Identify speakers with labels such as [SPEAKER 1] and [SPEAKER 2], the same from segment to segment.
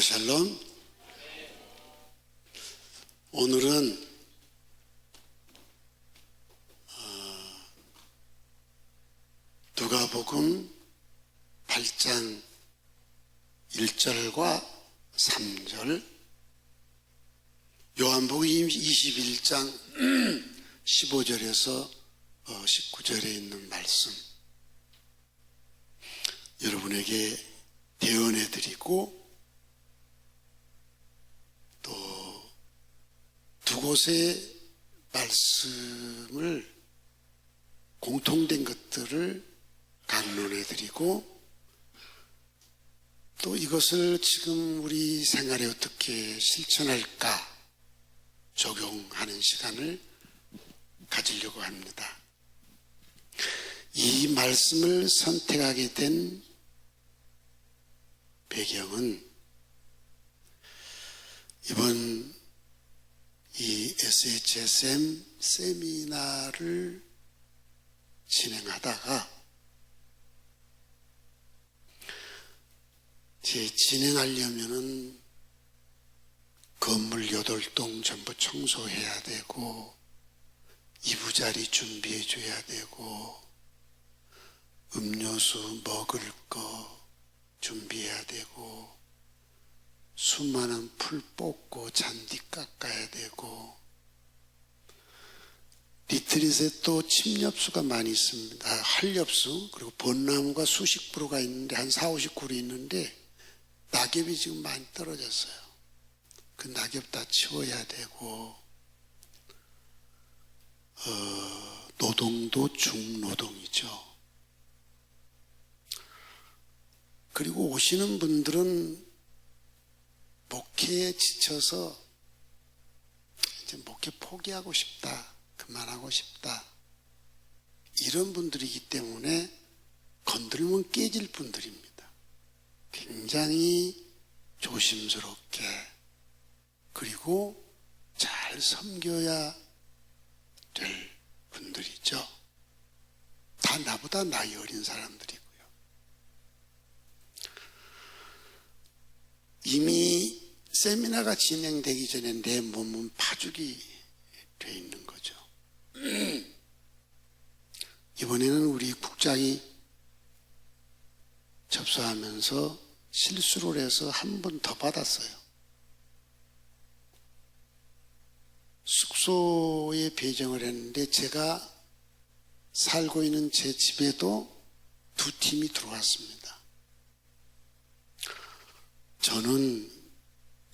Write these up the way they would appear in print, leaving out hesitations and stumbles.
[SPEAKER 1] 샬롬. 오늘은 누가복음 8장 1절과 3절, 요한복음 21장 15절에서 19절에 있는 말씀 여러분에게 대언해드리고, 또 두 곳의 말씀을 공통된 것들을 강론해드리고, 또 이것을 지금 우리 생활에 어떻게 실천할까 적용하는 시간을 가지려고 합니다. 이 말씀을 선택하게 된 배경은 이번 이 SHSM 세미나를 진행하다가 진행하려면은 건물 8동 전부 청소해야 되고, 이부자리 준비해 줘야 되고, 음료수 먹을 거 준비해야 되고, 수많은 풀 뽑고 잔디 깎아야 되고, 리트릿에 또 침엽수가 많이 있습니다. 한렵수, 그리고 벚나무가 수십 그루가 있는데, 한 40, 50그루 있는데 낙엽이 지금 많이 떨어졌어요. 그 낙엽 다 치워야 되고, 노동도 중노동이죠. 그리고 오시는 분들은 목회에 지쳐서 이제 목회 포기하고 싶다, 그만하고 싶다, 이런 분들이기 때문에 건들면 깨질 분들입니다. 굉장히 조심스럽게, 그리고 잘 섬겨야 될 분들이죠. 다 나보다 나이 어린 사람들이고요. 이미 세미나가 진행되기 전에 내 몸은 파죽이 돼 있는 거죠. 이번에는 우리 국장이 접수하면서 실수를 해서 한 번 더 받았어요. 숙소에 배정을 했는데, 제가 살고 있는 제 집에도 두 팀이 들어왔습니다. 저는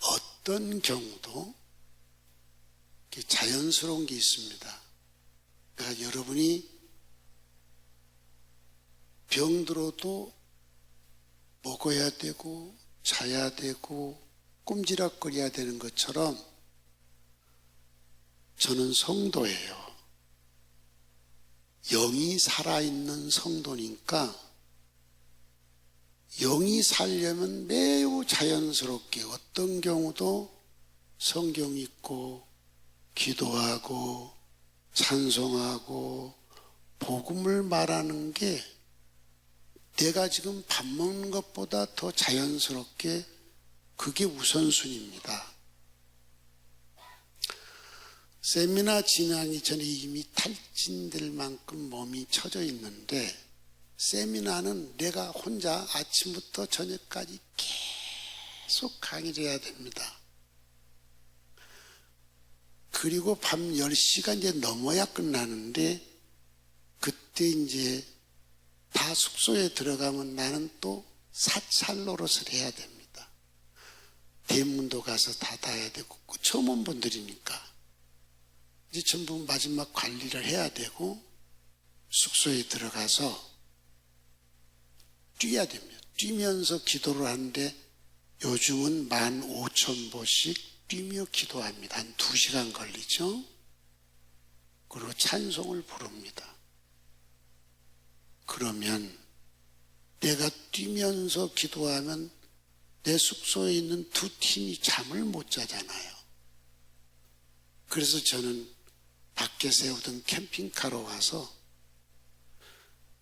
[SPEAKER 1] 어떤 경우도 자연스러운 게 있습니다. 그러니까 여러분이 병들어도 먹어야 되고 자야 되고 꼼지락거려야 되는 것처럼 저는 성도예요. 영이 살아있는 성도니까 영이 살려면 매우 자연스럽게 어떤 경우도 성경 읽고 기도하고 찬송하고 복음을 말하는 게 내가 지금 밥 먹는 것보다 더 자연스럽게, 그게 우선순위입니다. 세미나 진행하기 전에 이미 탈진될 만큼 몸이 처져 있는데, 세미나는 내가 혼자 아침부터 저녁까지 계속 강의를 해야 됩니다. 그리고 밤 10시가 이제 넘어야 끝나는데, 그때 이제 다 숙소에 들어가면 나는 또 사찰 노릇을 해야 됩니다. 대문도 가서 닫아야 되고, 처음 온 분들이니까 이제 전부 마지막 관리를 해야 되고, 숙소에 들어가서 뛰어야 됩니다. 뛰면서 기도를 하는데 요즘은 15,000보씩 뛰며 기도합니다. 한 2시간 걸리죠. 그리고 찬송을 부릅니다. 그러면 내가 뛰면서 기도하면 내 숙소에 있는 두 팀이 잠을 못 자잖아요. 그래서 저는 밖에 세우던 캠핑카로 와서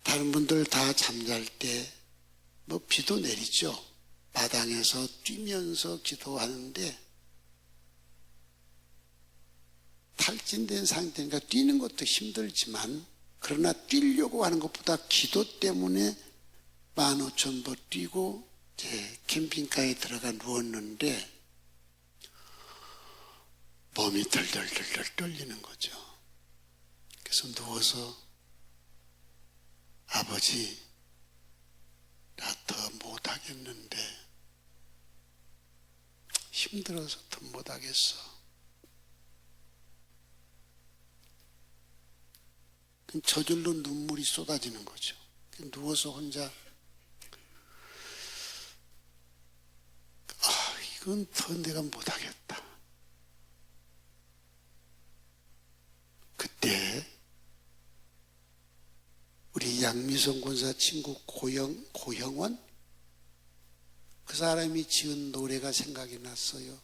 [SPEAKER 1] 다른 분들 다 잠잘 때 비도 내리죠. 마당에서 뛰면서 기도하는데 탈진된 상태니까 뛰는 것도 힘들지만 그러나 뛰려고 하는 것보다 기도 때문에 15,000보 뛰고 이제 캠핑카에 들어가 누웠는데 몸이 덜덜덜덜 떨리는 거죠. 그래서 누워서 아버지, 나 더 못하겠는데 힘들어서 더 못하겠어. 저절로 눈물이 쏟아지는 거죠. 누워서 혼자 이건 더 내가 못하겠다. 그때 우리 양미성 권사 친구 고형원 그 사람이 지은 노래가 생각이 났어요.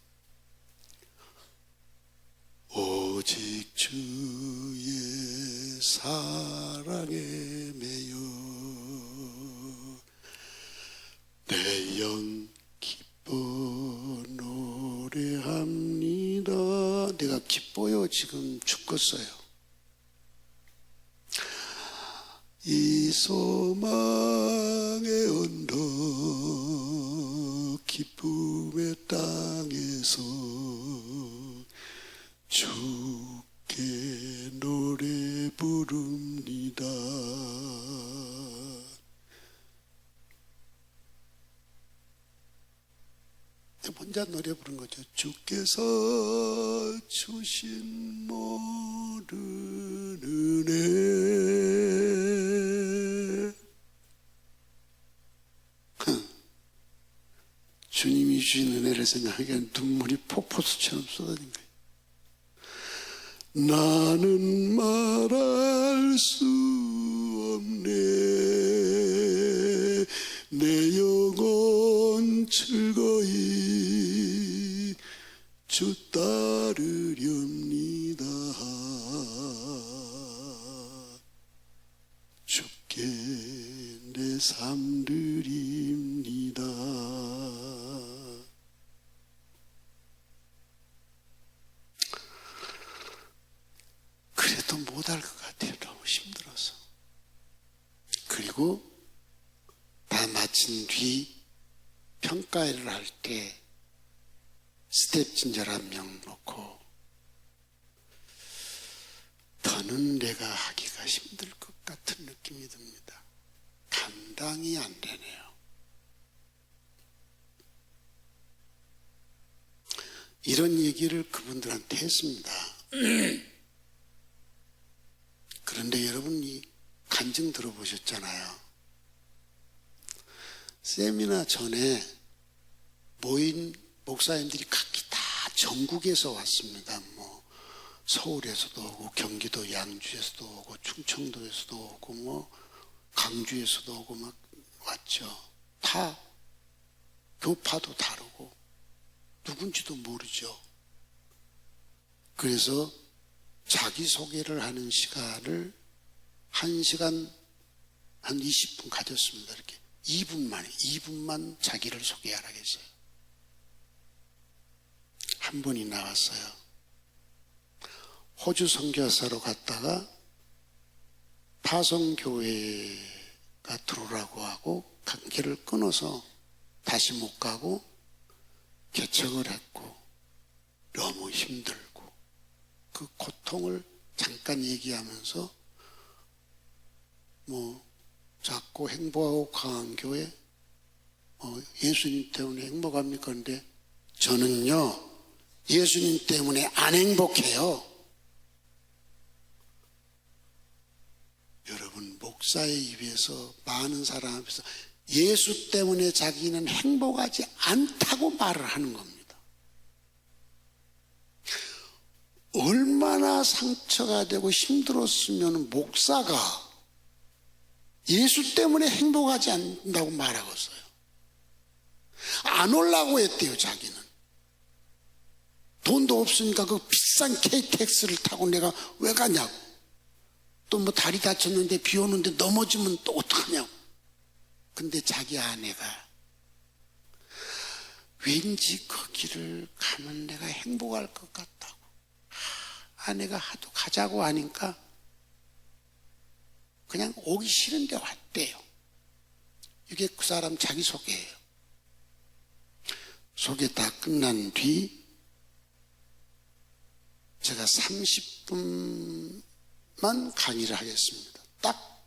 [SPEAKER 1] 오직 주의 사랑에 매여 내 영 기뻐 노래합니다. 내가 기뻐요. 지금 죽겠어요. 이 소망의 언덕 기쁨의 땅에서 주께 노래 부릅니다. 혼자 노래 부른 거죠. 주께서 주신 모든 은혜. 주님이 주신 은혜를 생각하기엔 눈물이 폭포수처럼 쏟아진 거예요. 나는 말할 수 없네. 내 영혼 즐거이 주 따르렵니다. 주께 내 삶 드립니다. 그래도 못할 것 같아요. 너무 힘들어서. 그리고 다 마친 뒤 평가를 할 때 스텝 진절 한 명 놓고 더는 내가 하기가 힘들 것 같은 느낌이 듭니다. 감당이 안 되네요. 이런 얘기를 그분들한테 했습니다. 그런데 여러분이 간증 들어보셨잖아요. 세미나 전에 모인 목사님들이 각기 다 전국에서 왔습니다. 뭐 서울에서도 오고 경기도 양주에서도 오고 충청도에서도 오고 뭐 강주에서도 오고 막 왔죠. 다 교파도 다르고 누군지도 모르죠. 그래서 자기소개를 하는 시간을 1시간 한 20분 가졌습니다. 이렇게 2분만 자기를 소개하라고 했어요. 한 분이 나왔어요. 호주 선교사로 갔다가 파송교회가 들어오라고 하고 관계를 끊어서 다시 못 가고 개척을 했고 너무 힘들고 그 고통을 잠깐 얘기하면서 뭐 작고 행복하고 강한 교회 예수님 때문에 행복합니까? 그런데 저는요 예수님 때문에 안 행복해요. 여러분 목사의 입에서 많은 사람 앞에서 예수 때문에 자기는 행복하지 않다고 말을 하는 겁니다. 얼마나 상처가 되고 힘들었으면 목사가 예수 때문에 행복하지 않는다고 말하겠어요. 안 오려고 했대요. 자기는 돈도 없으니까 그 비싼 KTX를 타고 내가 왜 가냐고. 또 뭐 다리 다쳤는데 비 오는데 넘어지면 또 어떡하냐고. 근데 자기 아내가 왠지 그 길을 가면 내가 행복할 것 같다고. 아내가 하도 가자고 하니까 그냥 오기 싫은데 왔대요. 이게 그 사람 자기소개예요. 소개 다 끝난 뒤 제가 30분만 강의를 하겠습니다. 딱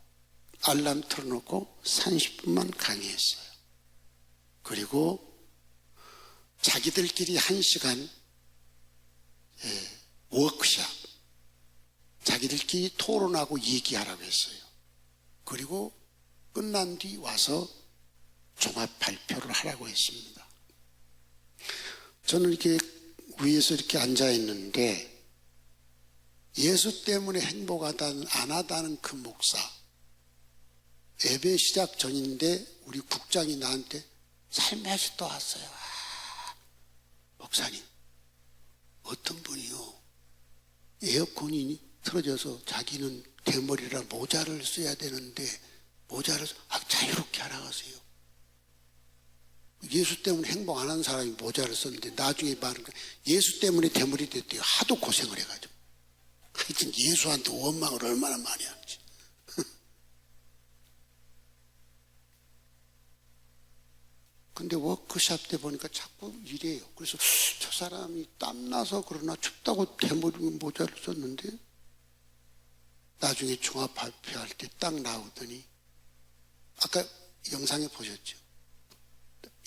[SPEAKER 1] 알람 틀어놓고 30분만 강의했어요. 그리고 자기들끼리 1시간 워크샵, 자기들끼리 토론하고 얘기하라고 했어요. 그리고 끝난 뒤 와서 종합 발표를 하라고 했습니다. 저는 이렇게 위에서 이렇게 앉아 있는데 예수 때문에 행복하다 안 하다는 그 목사, 예배 시작 전인데 우리 국장이 나한테 살며시 또 왔어요. 목사님, 어떤 분이요, 에어컨이 틀어져서 자기는 대머리라 모자를 써야 되는데 모자를 자유롭게 하라고 하세요. 예수 때문에 행복 안 하는 사람이 모자를 썼는데 나중에 말은 예수 때문에 대머리 됐대요. 하도 고생을 해가지고. 하여튼 예수한테 원망을 얼마나 많이 하는지. 근데 워크샵 때 보니까 자꾸 이래요. 그래서 저 사람이 땀나서 그러나 춥다고 대머리 모자를 썼는데 나중에 종합 발표할 때 딱 나오더니 아까 영상에 보셨죠?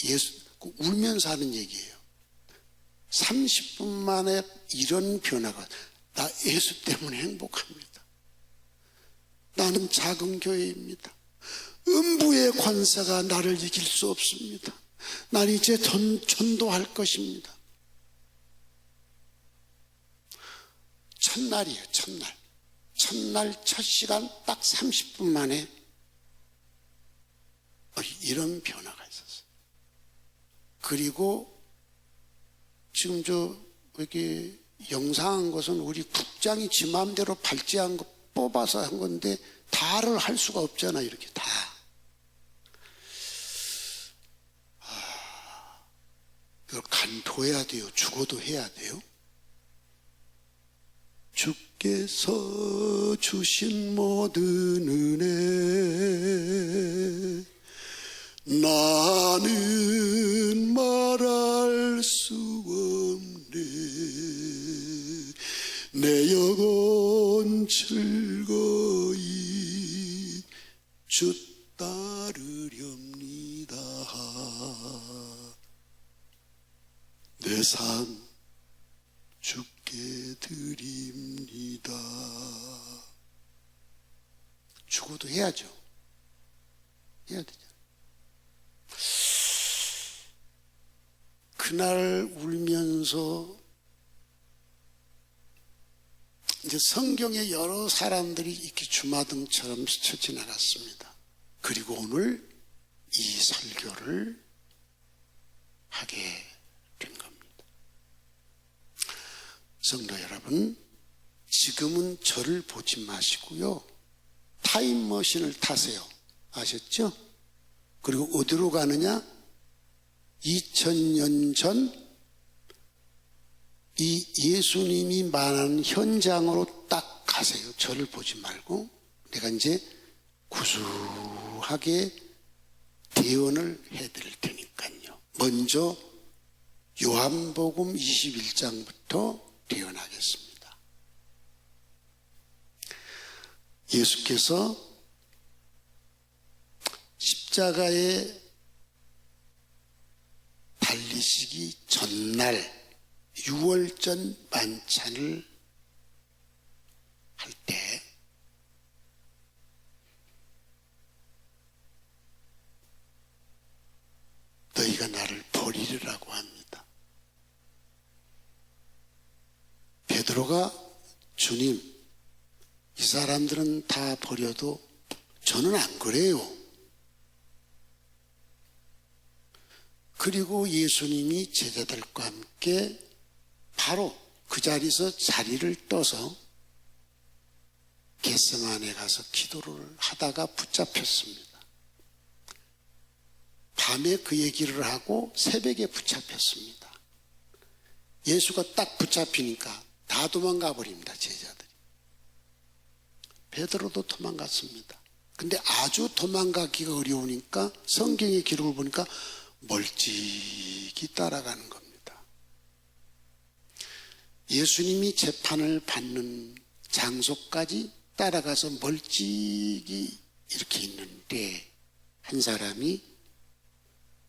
[SPEAKER 1] 예수, 울면서 하는 얘기예요. 30분 만에 이런 변화가, 나 예수 때문에 행복합니다. 나는 작은 교회입니다. 음부의 권세가 나를 이길 수 없습니다. 난 이제 전도할 것입니다. 첫날이에요, 첫날. 첫날 첫 시간 딱 30분 만에 이런 변화가 있었어요. 그리고 지금 여기 영상한 것은 우리 국장이 지 마음대로 발제한 거 뽑아서 한 건데 다를 할 수가 없잖아, 이렇게 다. 이걸 간토해야 돼요. 죽어도 해야 돼요. 주께서 주신 모든 은혜 나는 말할 수 없네. 내 영혼 즐거이 주 따르렵니다. 내 삶 주께 드립니다. 죽어도 해야죠. 해야 되잖아요. 그날 울면서 이제 성경에 여러 사람들이 이렇게 주마등처럼 스쳐 지나갔습니다. 그리고 오늘 이 설교를 하게 된 겁니다. 성도 여러분, 지금은 저를 보지 마시고요, 타임머신을 타세요. 아셨죠? 그리고 어디로 가느냐? 2000년 전 이 예수님이 말하는 현장으로 딱 가세요. 저를 보지 말고. 내가 이제 구수하게 대언을 해드릴 테니까요. 먼저 요한복음 21장부터 대언하겠습니다. 예수께서 십자가에 달리시기 전날 유월절 만찬을 할 때 너희가 나를 버리리라고 합니다. 베드로가 주님, 이 사람들은 다 버려도 저는 안 그래요. 그리고 예수님이 제자들과 함께 바로 그 자리에서 자리를 떠서 겟세마네 가서 기도를 하다가 붙잡혔습니다. 밤에 그 얘기를 하고 새벽에 붙잡혔습니다. 예수가 딱 붙잡히니까 다 도망가 버립니다, 제자들이. 베드로도 도망갔습니다. 근데 아주 도망가기가 어려우니까 성경의 기록을 보니까 멀찍이 따라가는 겁니다. 예수님이 재판을 받는 장소까지 따라가서 멀찍이 이렇게 있는데 한 사람이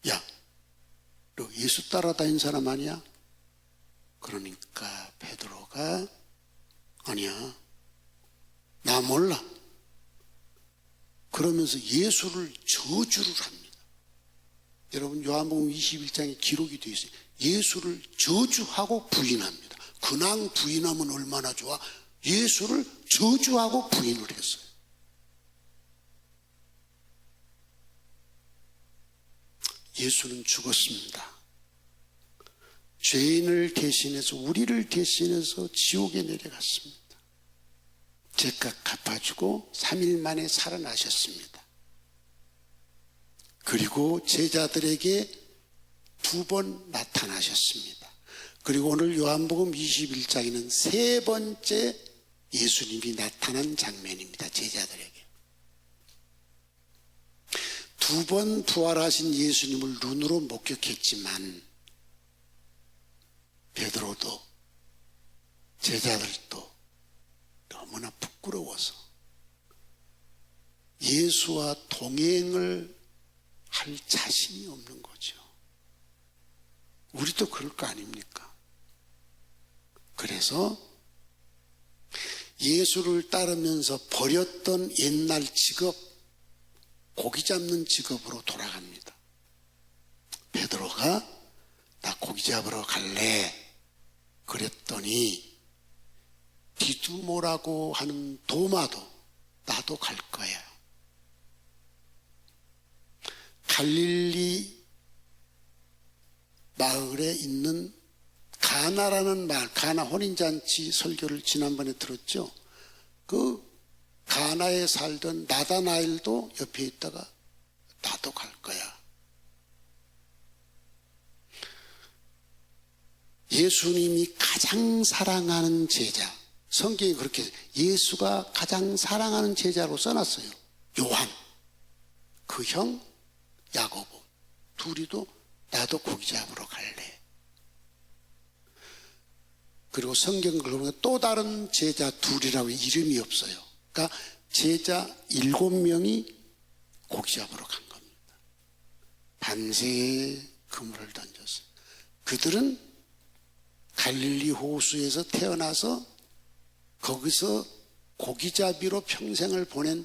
[SPEAKER 1] 야, 너 예수 따라다닌 사람 아니야? 그러니까 베드로가 아니야, 나 몰라. 그러면서 예수를 저주를 합니다. 여러분 요한복음 21장에 기록이 되어 있어요. 예수를 저주하고 부인합니다. 근황 부인하면 얼마나 좋아? 예수를 저주하고 부인을 했어요. 예수는 죽었습니다. 죄인을 대신해서, 우리를 대신해서 지옥에 내려갔습니다. 죄값 갚아주고 3일 만에 살아나셨습니다. 그리고 제자들에게 2번 나타나셨습니다. 그리고 오늘 요한복음 21장에는 3번째 예수님이 나타난 장면입니다. 제자들에게 2번 부활하신 예수님을 눈으로 목격했지만 베드로도 제자들도 너무나 부끄러워서 예수와 동행을 할 자신이 없는 거죠. 우리도 그럴 거 아닙니까? 그래서 예수를 따르면서 버렸던 옛날 직업, 고기 잡는 직업으로 돌아갑니다. 베드로가 나 고기 잡으러 갈래 그랬더니 디두모라고 하는 도마도 나도 갈 거야. 갈릴리 마을에 있는 가나라는 마을, 가나 혼인잔치 설교를 지난번에 들었죠. 그 가나에 살던 나다나엘도 옆에 있다가 나도 갈 거야. 예수님이 가장 사랑하는 제자, 성경이 그렇게 예수가 가장 사랑하는 제자로 써놨어요. 요한, 그 형 야고보, 둘이도 나도 고기 잡으러 갈래. 그리고 성경을 보면 또 다른 제자 둘이라고 이름이 없어요. 그러니까 제자 7명이 고기 잡으러 간 겁니다. 밤새 그물을 던졌어요. 그들은 갈릴리 호수에서 태어나서 거기서 고기잡이로 평생을 보낸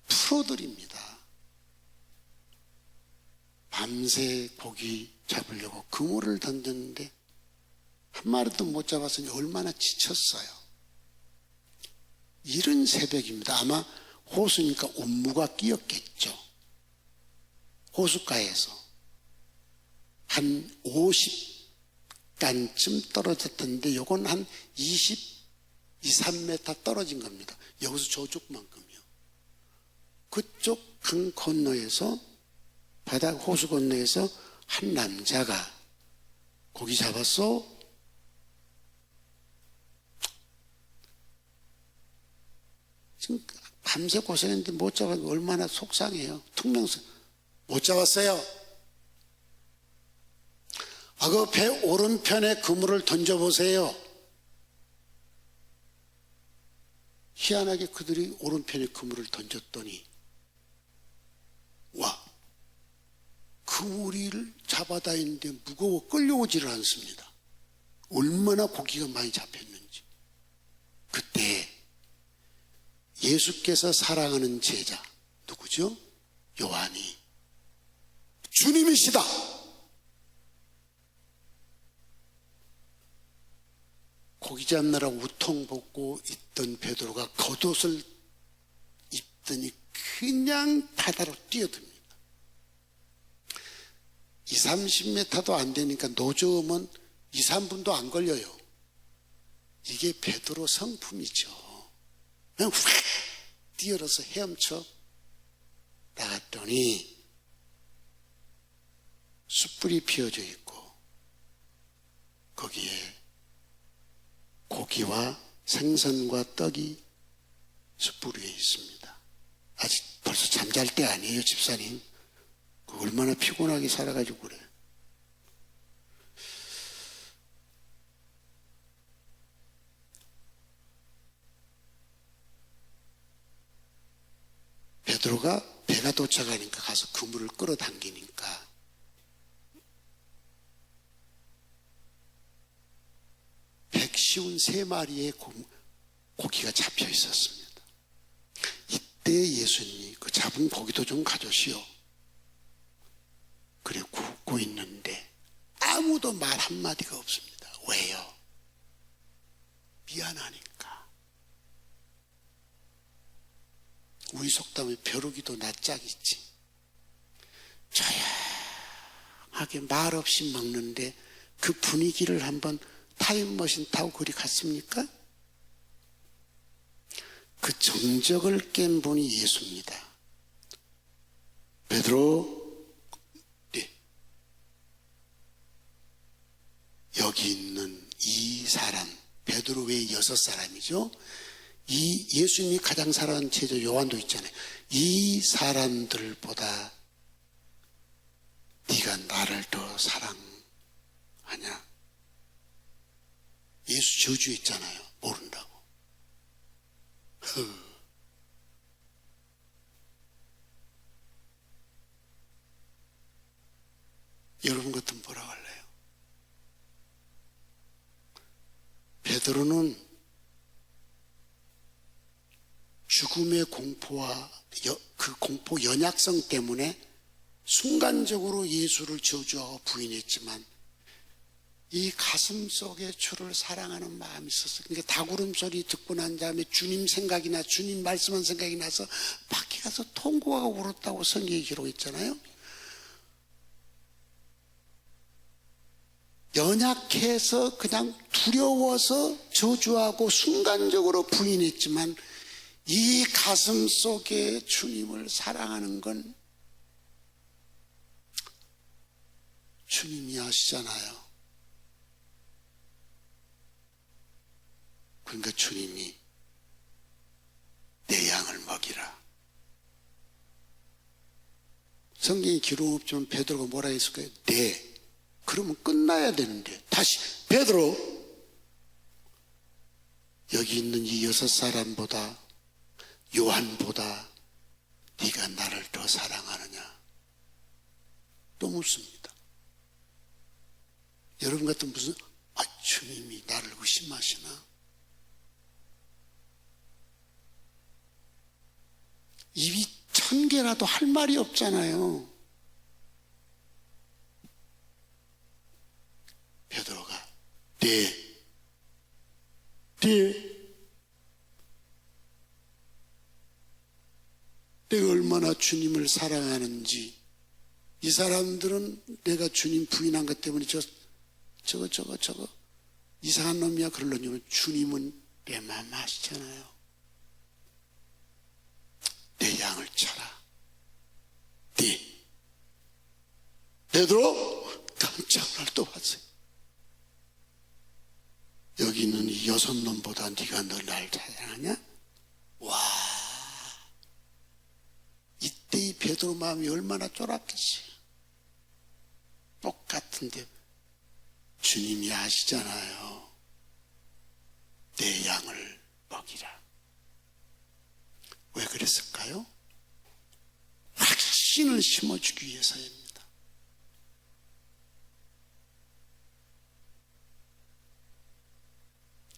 [SPEAKER 1] 프로들입니다. 밤새 고기 잡으려고 그물을 던졌는데 한 마리도 못 잡았으니 얼마나 지쳤어요. 이른 새벽입니다. 아마 호수니까 운무가 끼었겠죠. 호숫가에서 한 50단쯤 떨어졌던데 요건 한 23m 떨어진 겁니다. 여기서 저쪽만큼이요. 그쪽 강 건너에서, 바다 호수 건너에서 한 남자가 고기 잡았어? 지금 밤새 고생했는데 못 잡았는데 얼마나 속상해요. 퉁명서 못 잡았어요. 그 배 오른편에 그물을 던져보세요. 희한하게 그들이 오른편에 그물을 던졌더니 와, 그물을 잡아다 있는데 무거워 끌려오지를 않습니다. 얼마나 고기가 많이 잡혔는지. 그때 예수께서 사랑하는 제자 누구죠? 요한이 주님이시다, 고기 잡느라 우통 벗고 있던 베드로가 겉옷을 입더니 그냥 바다로 뛰어듭니다. 20-30m도 안 되니까 노저으면 2-3분도 안 걸려요. 이게 베드로 성품이죠. 그냥 휙 뛰어서 헤엄쳐 나갔더니 숯불이 피어져 있고 거기에 고기와 생선과 떡이 숯불 위에 있습니다. 아직 벌써 잠잘 때 아니에요, 집사님. 얼마나 피곤하게 살아가지고 그래. 베드로가 배가 도착하니까 가서 그물을 끌어당기니까 백시운 3마리의 고기가 잡혀 있었습니다. 이때 예수님이 그 잡은 고기도 좀 가져오시오. 그래 굽고 있는데 아무도 말 한마디가 없습니다. 왜요? 미안하니까. 우리 속담에 벼룩이도 낯짝이지. 조용하게 말없이 먹는데 그 분위기를 한번 타임머신 타고 그리 갔습니까? 그 정적을 깬 분이 예수입니다. 베드로, 네. 여기 있는 이 사람, 베드로 외에 6사람이죠. 이 예수님이 가장 사랑하는 제자 요한도 있잖아요. 이 사람들보다 네가 나를 더 사랑하냐? 예수 저주했잖아요. 모른다고. 여러분 같은 뭐라고 할래요? 베드로는 죽음의 공포와 그 공포 연약성 때문에 순간적으로 예수를 저주하고 부인했지만 이 가슴 속에 주를 사랑하는 마음이 있었어요. 그러니까 다구름 소리 듣고 난 다음에 주님 생각이나 주님 말씀한 생각이 나서 밖에 가서 통곡하고 울었다고 성경에 기록했잖아요. 연약해서 그냥 두려워서 저주하고 순간적으로 부인했지만 이 가슴 속에 주님을 사랑하는 건 주님이 아시잖아요. 그러니까 주님이 내 양을 먹이라. 성경에 기록 없지만 베드로가 뭐라 했을까요? 네. 그러면 끝나야 되는데 다시 베드로, 여기 있는 이 6사람보다 요한보다 네가 나를 더 사랑하느냐? 또 묻습니다. 여러분 같은 무슨 주님이 나를 의심하시나? 입이 1000개라도 할 말이 없잖아요. 베드로가 네. 내가 얼마나 주님을 사랑하는지. 이 사람들은 내가 주님 부인한 것 때문에 저거 이상한 놈이야 그러려니 주님은 내 마음 아시잖아요. 내 양을 쳐라. 네. 베드로 깜짝 놀라봤어요. 여기 있는 이 6놈보다 네가 너 날 사랑하냐? 와, 이때 이 베드로 마음이 얼마나 쫄았겠어요. 똑같은데 주님이 아시잖아요. 내 양을 먹이라. 왜 그랬을까요? 확신을 심어주기 위해서입니다.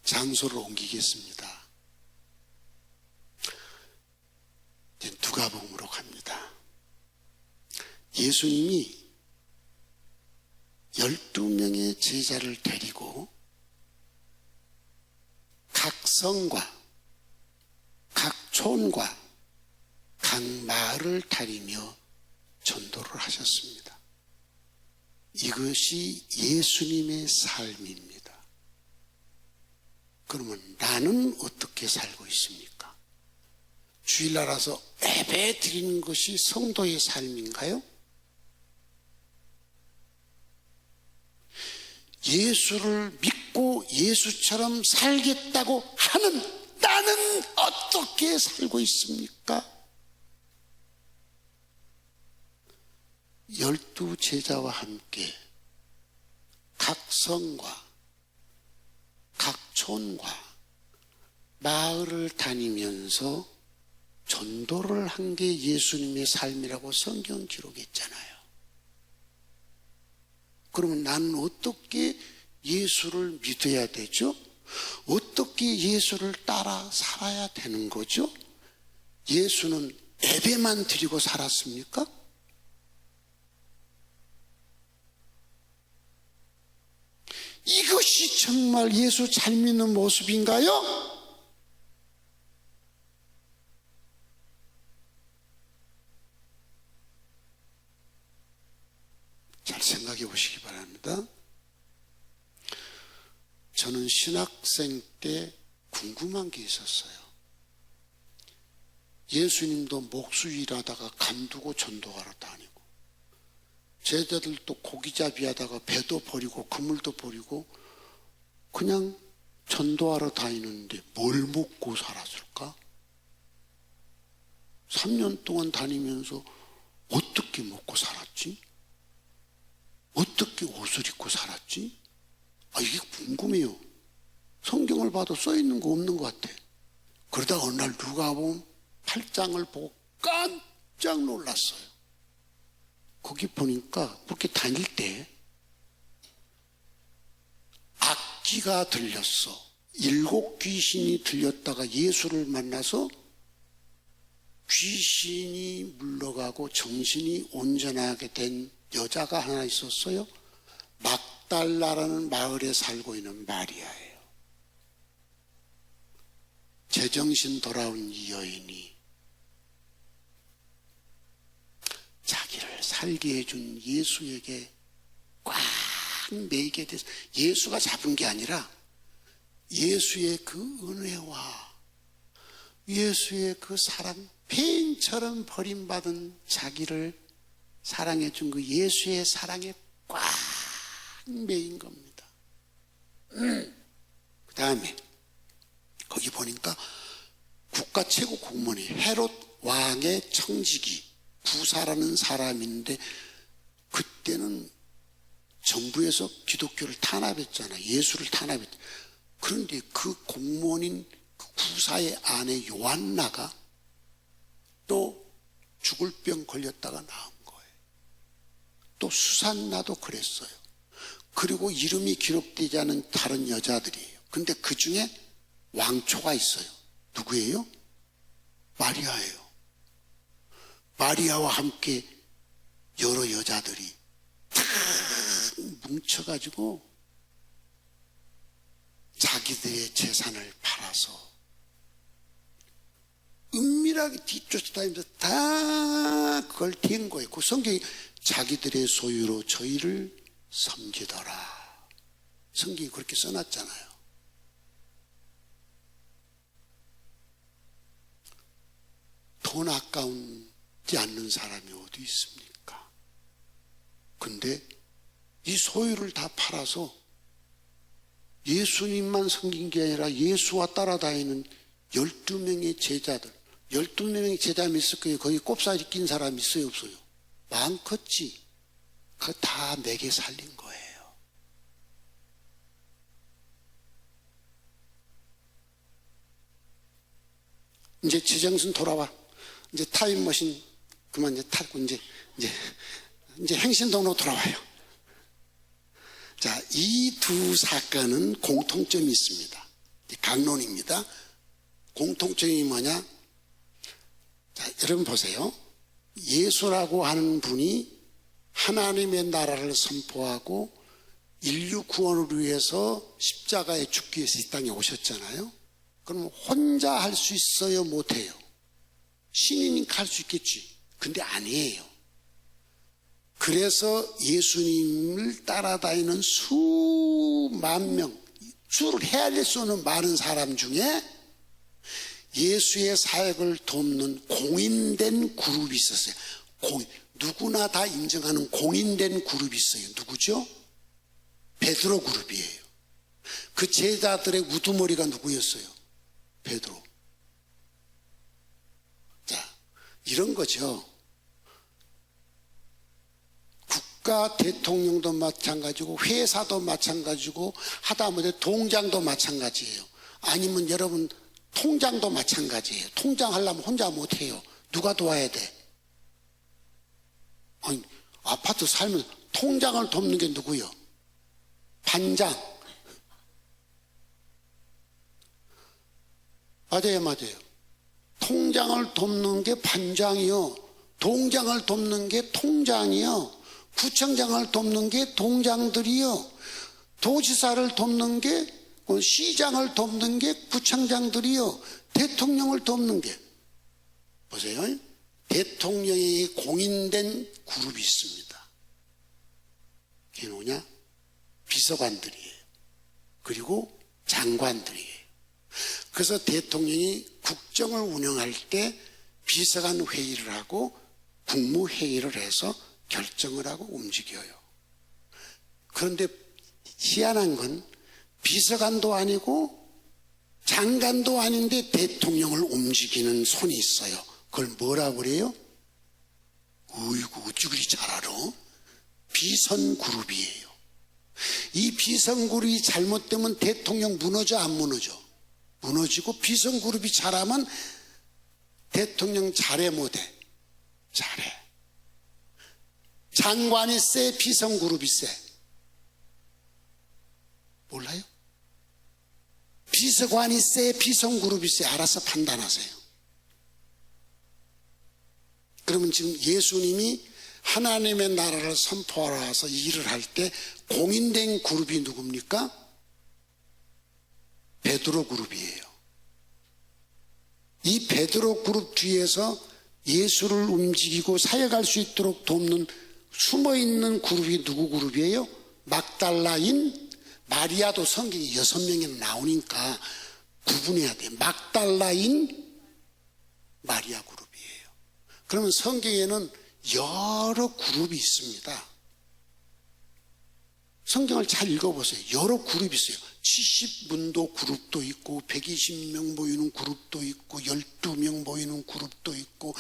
[SPEAKER 1] 장소를 옮기겠습니다. 이제 누가복음으로 갑니다. 예수님이 12명의 제자를 데리고 각 성과 각 촌과 각 마을을 다니며 전도를 하셨습니다. 이것이 예수님의 삶입니다. 그러면 나는 어떻게 살고 있습니까? 주일날 와서 예배 드리는 것이 성도의 삶인가요? 예수를 믿고 예수처럼 살겠다고 하는 나는 어떻게 살고 있습니까? 12 제자와 함께 각 성과 각 촌과 마을을 다니면서 전도를 한 게 예수님의 삶이라고 성경 기록했잖아요. 그러면 나는 어떻게 예수를 믿어야 되죠? 어떻게 예수를 따라 살아야 되는 거죠? 예수는 예배만 드리고 살았습니까? 이것이 정말 예수 잘 믿는 모습인가요? 잘 생각해 보시기 바랍니다. 저는 신학생 때 궁금한 게 있었어요. 예수님도 목수일 하다가 감두고 전도하러 다니고, 제자들도 고기잡이 하다가 배도 버리고 그물도 버리고 그냥 전도하러 다니는데 뭘 먹고 살았을까? 3년 동안 다니면서 어떻게 먹고 살았지? 어떻게 옷을 입고 살았지? 이게 궁금해요. 성경을 봐도 써 있는 거 없는 것 같아. 그러다 어느 날 누가복음 8장을 보고 깜짝 놀랐어요. 거기 보니까 그렇게 다닐 때 악기가 들렸어. 7 귀신이 들렸다가 예수를 만나서 귀신이 물러가고 정신이 온전하게 된 여자가 하나 있었어요. 막달라라는 마을에 살고 있는 마리아예요. 제정신 돌아온 이 여인이 자기를 살게 해준 예수에게 꽉 매이게 돼서, 예수가 잡은 게 아니라 예수의 그 은혜와 예수의 그 사랑, 폐인처럼 버림받은 자기를 사랑해 준 그 예수의 사랑에 꽉 매인 겁니다. 그 다음에 거기 보니까 국가 최고 공무원이 헤롯 왕의 청지기 구사라는 사람인데, 그때는 정부에서 기독교를 탄압했잖아요. 예수를 탄압했잖아요. 그런데 그 공무원인 그 구사의 아내 요한나가 또 죽을 병 걸렸다가 나온 거예요. 또 수산나도 그랬어요. 그리고 이름이 기록되지 않은 다른 여자들이에요. 근데 그 중에 왕초가 있어요. 누구예요? 마리아예요. 마리아와 함께 여러 여자들이 다 뭉쳐가지고 자기들의 재산을 팔아서 은밀하게 뒤쫓아다니면서 다 그걸 댄 거예요. 그 성경이 자기들의 소유로 저희를 섬기더라. 성경이 그렇게 써놨잖아요. 돈 아까운지 않는 사람이 어디 있습니까? 근데 이 소유를 다 팔아서 예수님만 섬긴 게 아니라 예수와 따라다니는 12명의 제자들, 12명의 제자면 있을 거예요. 거기 꼽사리 낀 사람 있어요, 없어요? 많겠지. 그거 다 먹여 살린 거예요. 이제 지정신 돌아와. 이제 타임머신 그만 이제 타고 이제 행신동로 돌아와요. 자, 이 두 사건은 공통점이 있습니다. 강론입니다. 공통점이 뭐냐? 자, 여러분 보세요. 예수라고 하는 분이 하나님의 나라를 선포하고 인류 구원을 위해서 십자가에 죽기 위해서 이 땅에 오셨잖아요. 그럼 혼자 할 수 있어요? 못해요? 신이니까 할 수 있겠지. 근데 아니에요. 그래서 예수님을 따라다니는 수만 명, 수를 헤아릴 수 없는 많은 사람 중에 예수의 사역을 돕는 공인된 그룹이 있었어요. 누구나 다 인정하는 공인된 그룹이 있어요. 누구죠? 베드로 그룹이에요. 그 제자들의 우두머리가 누구였어요? 베드로. 자, 이런 거죠. 국가 대통령도 마찬가지고 회사도 마찬가지고 하다못해 동장도 마찬가지예요. 아니면 여러분 통장도 마찬가지예요. 통장 하려면 혼자 못해요. 누가 도와야 돼? 아니, 아파트 살면 통장을 돕는 게 누구요? 반장. 맞아요. 통장을 돕는 게 반장이요. 동장을 돕는 게 통장이요. 구청장을 돕는 게 동장들이요. 도지사를 돕는 게, 시장을 돕는 게 구청장들이요. 대통령을 돕는 게. 보세요. 대통령이 공인된 그룹이 있습니다. 그게 뭐냐? 비서관들이에요. 그리고 장관들이에요. 그래서 대통령이 국정을 운영할 때 비서관 회의를 하고 국무회의를 해서 결정을 하고 움직여요. 그런데 희한한 건 비서관도 아니고 장관도 아닌데 대통령을 움직이는 손이 있어요. 그걸 뭐라고 그래요? 어이구, 어찌 그리 잘 알아? 비선그룹이에요. 이 비선그룹이 잘못되면 대통령 무너져, 안 무너져? 무너지고, 비선그룹이 잘하면 대통령 잘해, 못해? 잘해. 장관이 세, 비선그룹이 세? 몰라요? 비서관이 세, 비선그룹이 세? 알아서 판단하세요. 그러면 지금 예수님이 하나님의 나라를 선포하러 와서 일을 할 때 공인된 그룹이 누굽니까? 베드로 그룹이에요. 이 베드로 그룹 뒤에서 예수를 움직이고 사역할 수 있도록 돕는 숨어있는 그룹이 누구 그룹이에요? 막달라인, 마리아도 성경에 6명이나 나오니까 구분해야 돼요. 막달라인, 마리아 그룹이에요. 그러면 성경에는 여러 그룹이 있습니다. 성경을 잘 읽어보세요. 여러 그룹이 있어요. 70문도 그룹도 있고 120명 모이는 그룹도 있고 12명 모이는 그룹도 있고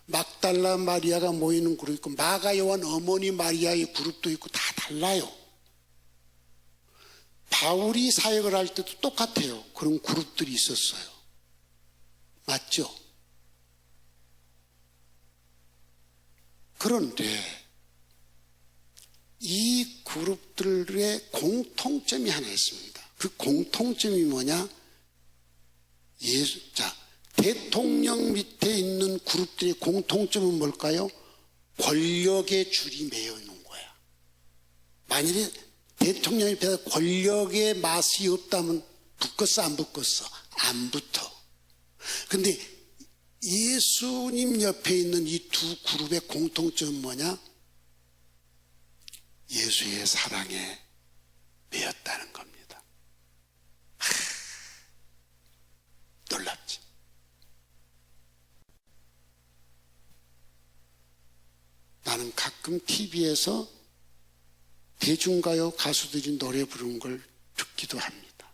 [SPEAKER 1] 막달라 마리아가 모이는 그룹도 있고 마가 요한 어머니 마리아의 그룹도 있고 다 달라요. 바울이 사역을 할 때도 똑같아요. 그런 그룹들이 있었어요. 맞죠? 그런데 이 그룹들의 공통점이 하나 있습니다. 그 공통점이 뭐냐? 대통령 밑에 있는 그룹들의 공통점은 뭘까요? 권력의 줄이 매여 있는 거야. 만일에 대통령 옆에 권력의 맛이 없다면 붙겠어, 안 붙겠어? 안 붙어. 근데 예수님 옆에 있는 이 두 그룹의 공통점은 뭐냐? 예수의 사랑에 매였다는 겁니다. 놀랍지? 나는 가끔 TV에서 대중가요 가수들이 노래 부르는 걸 듣기도 합니다.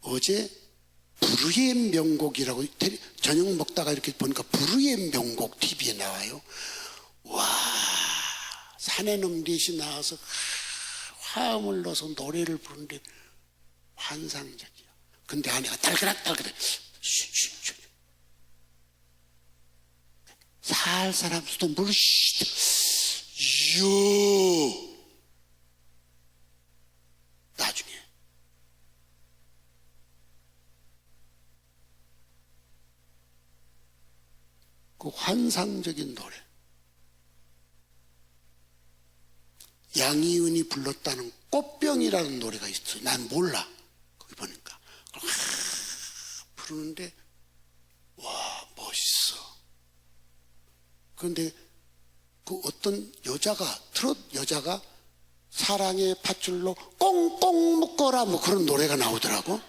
[SPEAKER 1] 어제 부르의 명곡이라고 저녁 먹다가 이렇게 보니까 부르의 명곡 TV에 나와요. 와, 산에놈 넷이 나와서 화음을 넣어서 노래를 부르는데 환상적이야. 근데 아내가 딸그락딸그락 살살 하면서도 물 이요. 나중에 그 환상적인 노래 양희은이 불렀다는 꽃병이라는 노래가 있어요. 난 몰라. 거기 보니까 부르는데 와 멋있어. 그런데 그 어떤 여자가 트롯 여자가 사랑의 밧줄로 꽁꽁 묶어라 뭐 그런 노래가 나오더라고.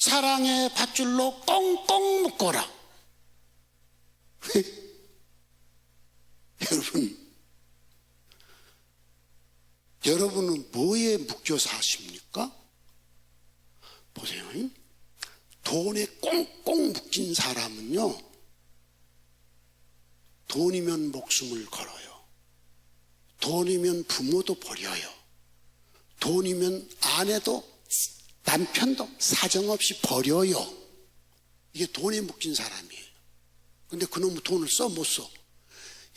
[SPEAKER 1] 사랑의 밧줄로 꽁꽁 묶어라. 여러분은 뭐에 묶여 사십니까? 보세요. 돈에 꽁꽁 묶인 사람은요, 돈이면 목숨을 걸어요. 돈이면 부모도 버려요. 돈이면 아내도 남편도 사정없이 버려요. 이게 돈에 묶인 사람이에요. 근데 그놈은 돈을 써, 못 써?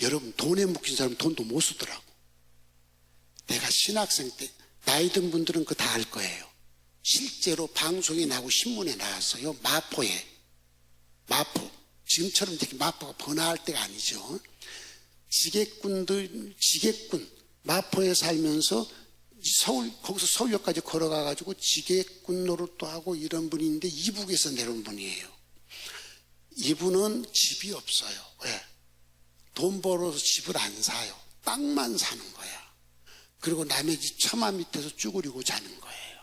[SPEAKER 1] 여러분, 돈에 묶인 사람은 돈도 못 쓰더라고. 내가 신학생 때, 나이 든 분들은 그거 다 알 거예요. 실제로 방송에 나오고 신문에 나왔어요. 마포에. 마포. 지금처럼 이렇게 마포가 번화할 때가 아니죠. 지게꾼, 마포에 살면서 거기서 서울역까지 걸어가가지고 지게꾼 노릇도 하고 이런 분인데 이북에서 내려온 분이에요. 이분은 집이 없어요. 왜? 돈 벌어서 집을 안 사요. 땅만 사는 거야. 그리고 남의 집 처마 밑에서 쭈그리고 자는 거예요.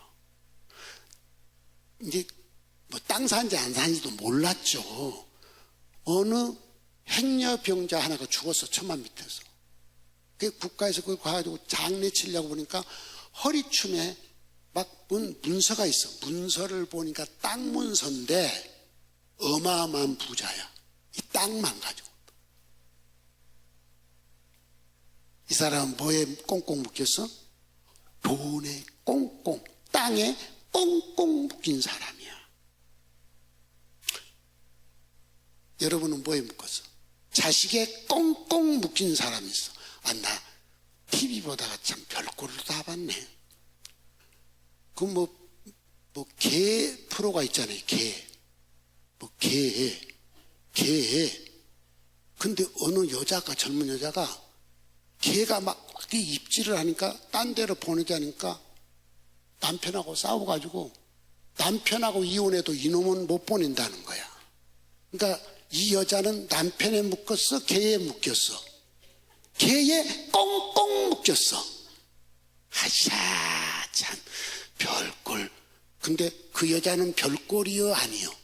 [SPEAKER 1] 이제 뭐 땅 산지 안 산지도 몰랐죠. 어느 행여병자 하나가 죽었어, 처마 밑에서. 그 국가에서 그걸 가가지고 장례 치려고 보니까 허리춤에 막 문서가 있어. 문서를 보니까 땅 문서인데 어마어마한 부자야. 이 땅만 가지고. 이 사람은 뭐에 꽁꽁 묶였어? 돈에 꽁꽁, 땅에 꽁꽁 묶인 사람이야. 여러분은 뭐에 묶었어? 자식에 꽁꽁 묶인 사람이 있어. 아, 나 TV 보다가 참 별꼴을 다 봤네. 개 프로가 있잖아요. 개. 근데 어느 여자가, 젊은 여자가 개가 막 입질을 하니까 딴 데로 보내자니까 남편하고 싸워가지고 남편하고 이혼해도 이놈은 못 보낸다는 거야. 그러니까 이 여자는 남편에 묶었어, 개에 묶였어. 개에 꽁꽁 묶였어. 아샤, 참 별꼴. 근데 그 여자는 별꼴이요, 아니요?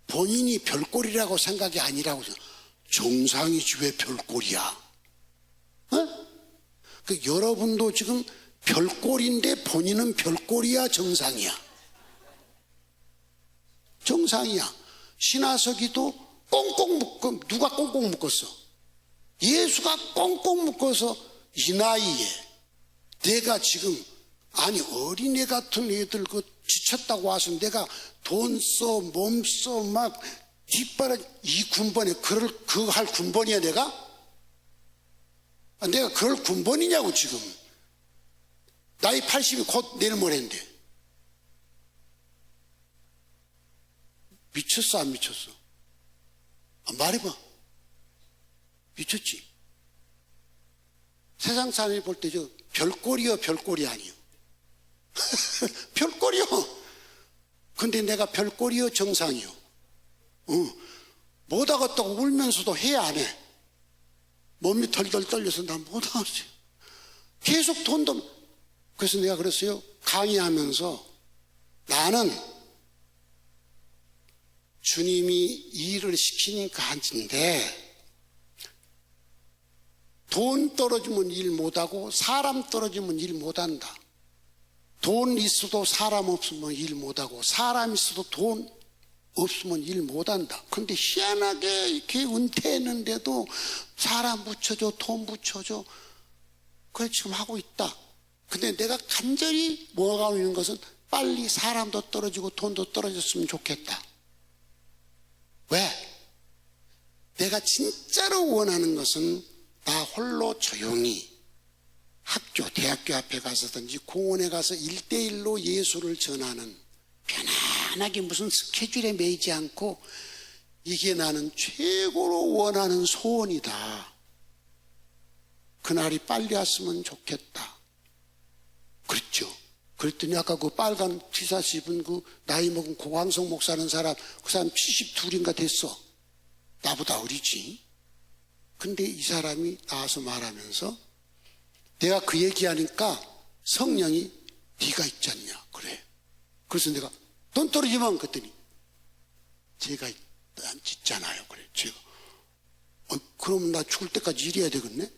[SPEAKER 1] 본인이 별꼴이라고 생각이 아니라고. 정상이지 왜 별꼴이야? 그 여러분도 지금 별꼴인데 본인은 별꼴이야, 정상이야? 정상이야. 신하석이도 꽁꽁 묶어. 누가 꽁꽁 묶었어? 예수가 꽁꽁 묶어서 이 나이에 내가 지금, 아니 어린애 같은 애들 그 지쳤다고 와서 내가 돈 써, 몸 써, 막 뒷바라 이 군번에 그거 할 군번이야 내가? 내가 그럴 군번이냐고 지금. 나이 80이 곧 내일 모레인데. 미쳤어 안 미쳤어? 말해봐. 미쳤지? 세상 사람이 볼 때 저 별꼴이요 별꼴이 아니요? 별꼴이요. 근데 내가 별꼴이요 정상이요? 못하겠다고 울면서도 해 안 해? 몸이 덜덜 떨려서 나 못하겠어요. 계속 돈도. 그래서 내가 그랬어요. 강의하면서 나는 주님이 일을 시키니까 한진데 돈 떨어지면 일 못하고 사람 떨어지면 일 못한다. 돈 있어도 사람 없으면 일 못하고 사람 있어도 돈 없으면 일 못한다. 근데 희한하게 이렇게 은퇴했는데도 사람 붙여줘, 돈 붙여줘. 그래 지금 하고 있다. 근데 내가 간절히 모아가고 있는 것은 빨리 사람도 떨어지고 돈도 떨어졌으면 좋겠다. 왜? 내가 진짜로 원하는 것은 나 홀로 조용히 학교, 대학교 앞에 가서든지 공원에 가서 1대1로 예수를 전하는, 편안하게 무슨 스케줄에 매이지 않고, 이게 나는 최고로 원하는 소원이다. 그날이 빨리 왔으면 좋겠다. 그랬죠. 그랬더니 아까 그 빨간 티셔츠 입은 그 나이 먹은 고광석 목사라는 사람, 그 사람 72인가 됐어. 나보다 어리지. 근데 이 사람이 나와서 말하면서 내가 그 얘기하니까 성령이 네가 있지 않냐. 그래. 그래서 내가 돈 떨어지면 그랬더니 제가 안 짓잖아요. 그래. 제가 그럼 나 죽을 때까지 일해야 되겠네.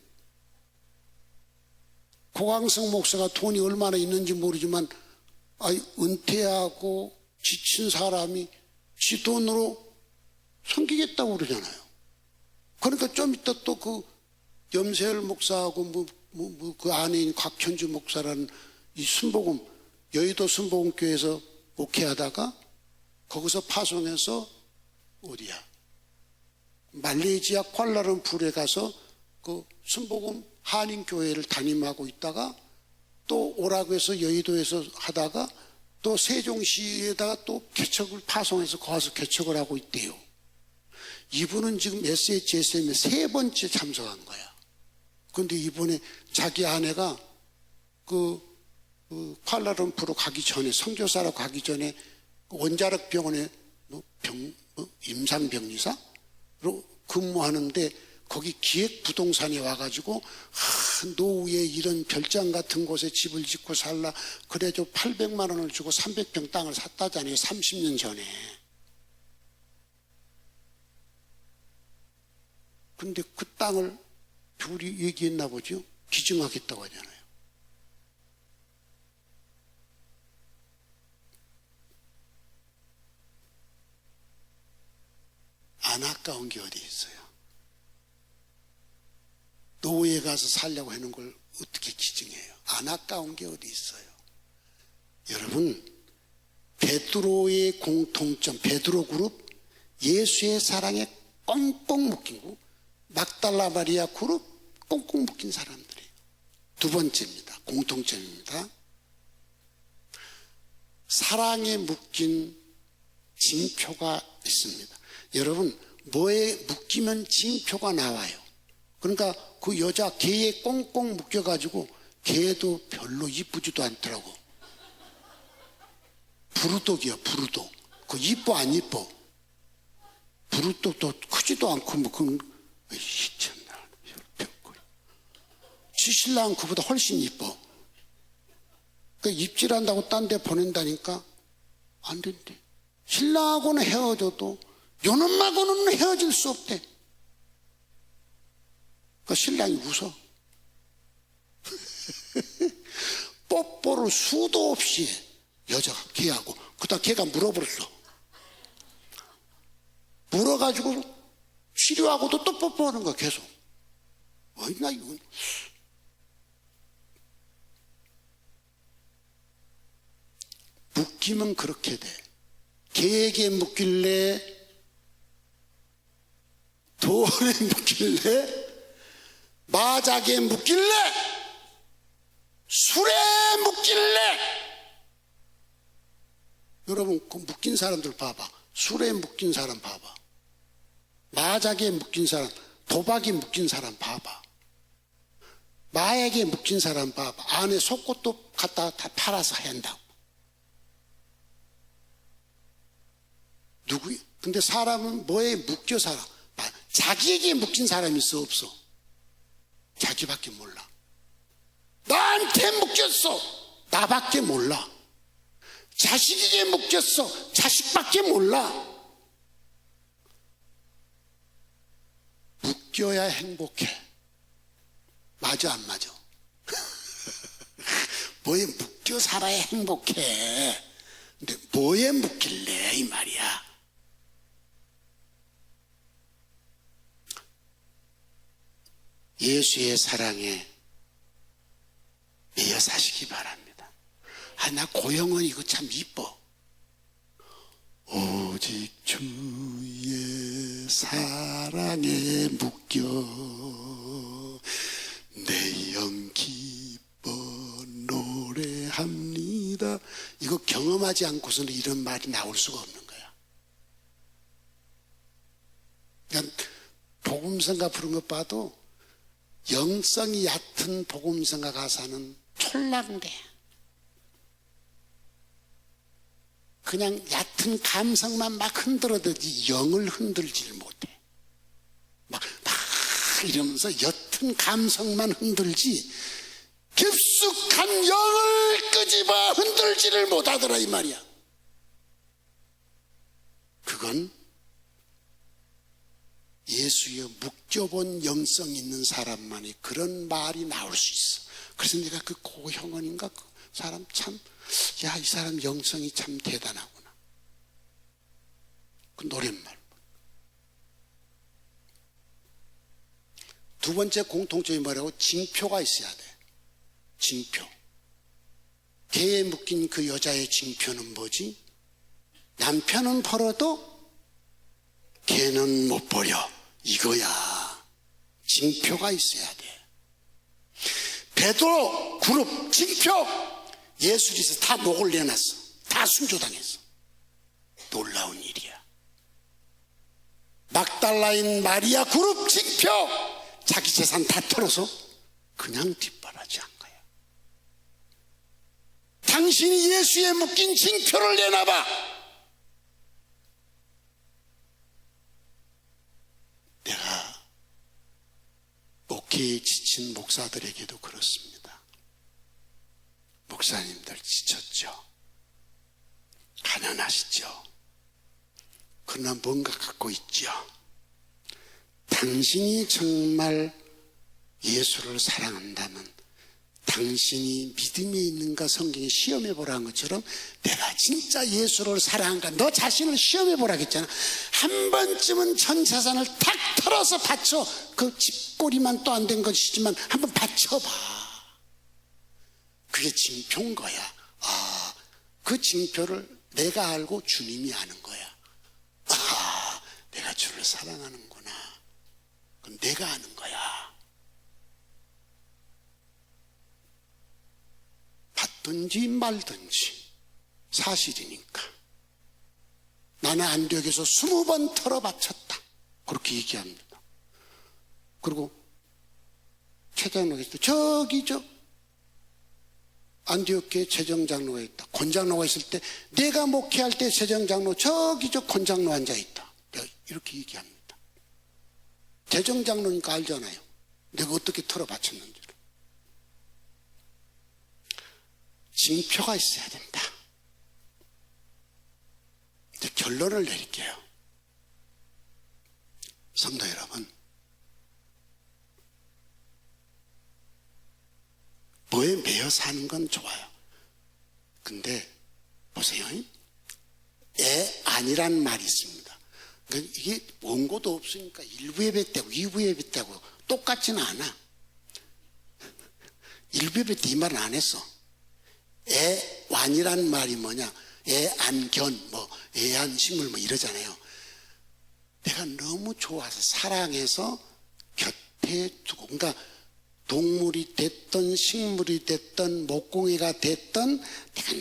[SPEAKER 1] 고강성 목사가 돈이 얼마나 있는지 모르지만 은퇴하고 지친 사람이 지 돈으로 섬기겠다고 그러잖아요. 그러니까 좀 이따 또 그 염세열 목사하고 그 아내인 곽현주 목사라는 이 순복음 여의도 순복음교회에서 목회하다가 거기서 파송해서 어디야 말레이시아 쿠알라룸푸르에 가서 그 순복음 한인교회를 담임하고 있다가 또 오라고 해서 여의도에서 하다가 또 세종시에다가 또 개척을 파송해서 거기서 개척을 하고 있대요. 이분은 지금 SHSM에 3번째 참석한 거야. 그런데 이번에 자기 아내가 그 쿠알라룸푸르 가기 전에 선교사로 가기 전에 원자력 병원에 임상병리사로 근무하는데 거기 기획부동산에 와가지고 노후에 이런 별장 같은 곳에 집을 짓고 살라 그래도 800만 원을 주고 300평 땅을 샀다잖아요. 30년 전에. 근데 그 땅을 둘이 얘기했나 보죠. 기증하겠다고 하잖아요. 안 아까운 게 어디 있어요. 노후에 가서 살려고 하는 걸 어떻게 기증해요? 안 아까운 게 어디 있어요? 여러분, 베드로의 공통점, 베드로 그룹 예수의 사랑에 꽁꽁 묶이고 막달라 마리아 그룹 꽁꽁 묶인 사람들이에요. 두 번째입니다. 공통점입니다. 사랑에 묶인 징표가 있습니다. 여러분, 뭐에 묶이면 징표가 나와요. 그러니까 그 여자 개에 꽁꽁 묶여가지고 개도 별로 이쁘지도 않더라고. 부르독이야, 부르독. 그거 이뻐 안 이뻐? 부르독도 크지도 않고 뭐 그건 참나 지 신랑은 그보다 훨씬 이뻐. 그러니까 입질한다고 딴 데 보낸다니까 안 된대. 신랑하고는 헤어져도 요놈하고는 헤어질 수 없대. 그 신랑이 웃어. 뽀뽀를 수도 없이 여자가 걔하고 그다음 걔가 물어버렸어. 물어가지고 치료하고도 또 뽀뽀하는 거야 계속. 나 이건 묶이면 그렇게 돼. 개에게 묶일래? 돌에 묶일래? 마작에 묶일래? 술에 묶일래? 여러분 그 묶인 사람들 봐봐. 술에 묶인 사람 봐봐. 마작에 묶인 사람, 도박에 묶인 사람 봐봐. 마약에 묶인 사람 봐봐. 안에 속옷도 갖다 다 팔아서 한다고. 근데 사람은 뭐에 묶여 살아? 자기에게 묶인 사람이 있어 없어? 자기밖에 몰라. 나한테 묶였어. 나밖에 몰라. 자식에게 묶였어. 자식밖에 몰라. 묶여야 행복해. 맞아 안 맞아? 뭐에 묶여 살아야 행복해. 근데 뭐에 묶일래 이 말이야. 예수의 사랑에 매여 사시기 바랍니다. 나 고영은 이거 참 이뻐. 오직 주의 사랑에 묶여 내 영 기뻐 노래합니다. 이거 경험하지 않고서는 이런 말이 나올 수가 없는 거야. 그러니까 복음성가 부른 것 봐도 영성이 얕은 복음성가 가사는 촐랑대. 그냥 얕은 감성만 막 흔들어대지 영을 흔들지를 못해. 막 이러면서 옅은 감성만 흔들지 깊숙한 영을 끄집어 흔들지를 못하더라 이 말이야. 그건 예수의 묵혀본 영성이 있는 사람만이 그런 말이 나올 수 있어. 그래서 내가 그 고형원인가 그 사람 참, 야, 이 사람 영성이 참 대단하구나. 그 노랫말. 두 번째 공통점이 뭐라고? 징표가 있어야 돼. 징표. 개에 묶인 그 여자의 징표는 뭐지? 남편은 벌어도 개는 못 버려. 이거야. 징표가 있어야 돼. 베드로 그룹 징표. 예수께서 다 목을 내놨어. 다 순교당했어. 놀라운 일이야. 막달라인 마리아 그룹 징표. 자기 재산 다 털어서 그냥 뒷바라지 한 거야. 당신이 예수에 묶인 징표를 내놔봐. 내가 목회에 지친 목사들에게도 그렇습니다. 목사님들 지쳤죠? 가난하시죠? 그러나 뭔가 갖고 있죠? 당신이 정말 예수를 사랑한다면 당신이 믿음이 있는가 성경에 시험해 보라는 것처럼 내가 진짜 예수를 사랑한가 너 자신을 시험해 보라고 했잖아. 한 번쯤은 전 재산을 탁 털어서 바쳐. 그 집꼬리만 또 안 된 것이지만 한번 바쳐봐. 그게 징표인 거야. 아, 그 징표를 내가 알고 주님이 아는 거야. 아, 내가 주를 사랑하는구나. 그건 내가 아는 거야. 받든지 말든지 사실이니까. 나는 안디옥에서 20번 털어 바쳤다. 그렇게 얘기합니다. 그리고 최장로가 있을 때 저기 안디옥교회 최정장로가 있다. 권장로가 있을 때 내가 목회할 때 최정장로 저기 권장로 앉아있다. 내가 이렇게 얘기합니다. 최정장로니까 알잖아요. 내가 어떻게 털어 바쳤는지를. 징표가 있어야 된다. 이제 결론을 내릴게요. 성도 여러분, 뭐에 매여 사는 건 좋아요. 근데 보세요. 애안이란 말이 있습니다. 그러니까 이게 원고도 없으니까 일부에 뱉다고 2부에 뱉다고 똑같지는 않아. 일부에 뱉다 이 말은 안 했어. 애완이란 말이 뭐냐? 애안견, 애안식물 이러잖아요. 내가 너무 좋아서 사랑해서 곁에 두고, 그러니까 동물이 됐든 식물이 됐든 목공이가 됐든 내가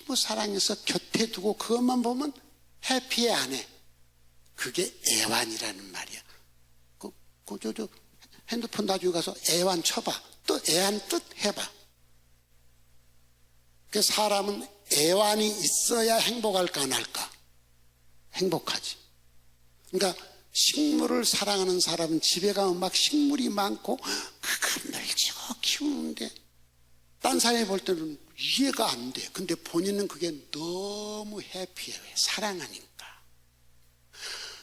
[SPEAKER 1] 너무 사랑해서 곁에 두고 그것만 보면 해피해 안 해. 그게 애완이라는 말이야. 저 핸드폰 나중에 가서 애완 쳐봐. 또 애완 뜻 해봐. 그 사람은 애완이 있어야 행복할까 안 할까? 행복하지. 그러니까 식물을 사랑하는 사람은 집에 가면 막 식물이 많고 그걸 널찍어 키우는데 딴 사람이 볼 때는 이해가 안 돼. 근데 본인은 그게 너무 해피해. 사랑하니까.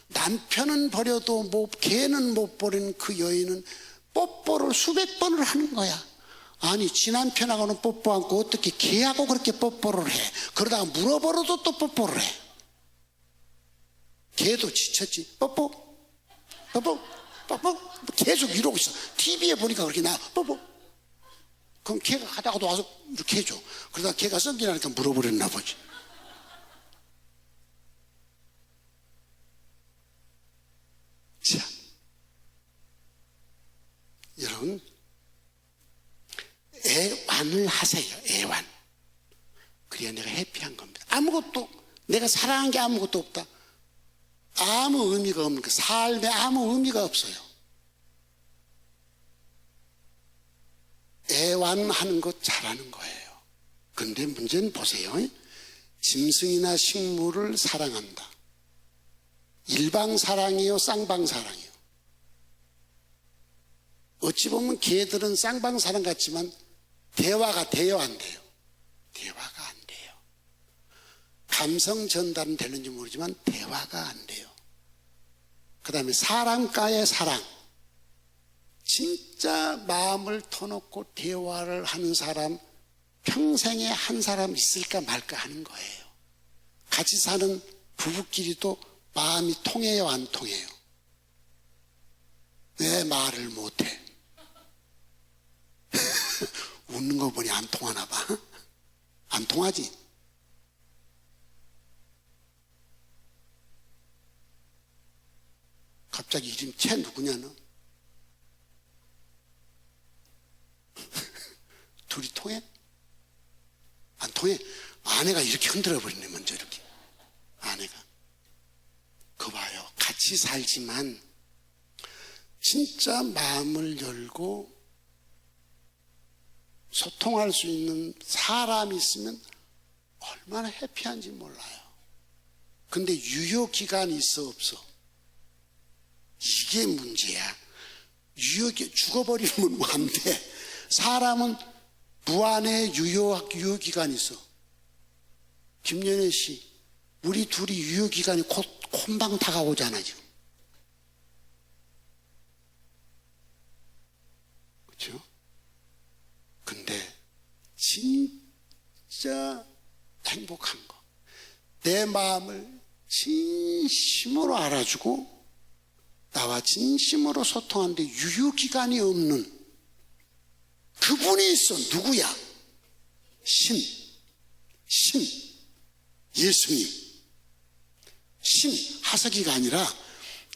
[SPEAKER 1] 남편은 버려도 걔는 못 버리는 그 여인은 뽀뽀를 수백 번을 하는 거야. 아니 지 남편하고는 뽀뽀 않고 어떻게 걔하고 그렇게 뽀뽀를 해. 그러다가 물어버려도 또 뽀뽀를 해. 걔도 지쳤지. 뽀뽀 계속 이러고 있어. TV에 보니까 그렇게 나와. 뽀뽀. 그럼 걔가 가다가도 와서 이렇게 해줘. 그러다가 걔가 썩기나니까 물어버렸나 보지. 자, 여러분 애완을 하세요. 애완. 그래야 내가 해피한 겁니다. 아무것도 내가 사랑한 게 아무것도 없다. 아무 의미가 없는 거. 삶에 아무 의미가 없어요. 애완하는 것 잘하는 거예요. 그런데 문제는 보세요. 짐승이나 식물을 사랑한다. 일방사랑이요 쌍방사랑이요. 어찌 보면 개들은 쌍방사랑 같지만 대화가 돼요 안 돼요? 대화가 안 돼요. 감성 전달은 되는지 모르지만 대화가 안 돼요. 그 다음에 사랑과의 사랑, 진짜 마음을 터놓고 대화를 하는 사람 평생에 한 사람 있을까 말까 하는 거예요. 같이 사는 부부끼리도 마음이 통해요, 안 통해요? 왜 말을 못해? 웃는 거 보니 안 통하나 봐. 안 통하지? 갑자기 이름 채 누구냐 너? 둘이 통해? 안 통해? 아내가 이렇게 흔들어 버리네. 먼저 이렇게 아내가. 그거 봐요. 같이 살지만 진짜 마음을 열고 소통할 수 있는 사람이 있으면 얼마나 해피한지 몰라요. 근데 유효기간이 있어 없어? 이게 문제야. 죽어버리면 안 돼. 사람은 무한의 유효기간이 있어. 김연애 씨, 우리 둘이 유효기간이 곧 콤방 다가오잖아 지금. 그렇죠? 근데 진짜 행복한 거, 내 마음을 진심으로 알아주고 나와 진심으로 소통하는데 유효기간이 없는 그분이 있어. 누구야? 예수님. 하석이가 아니라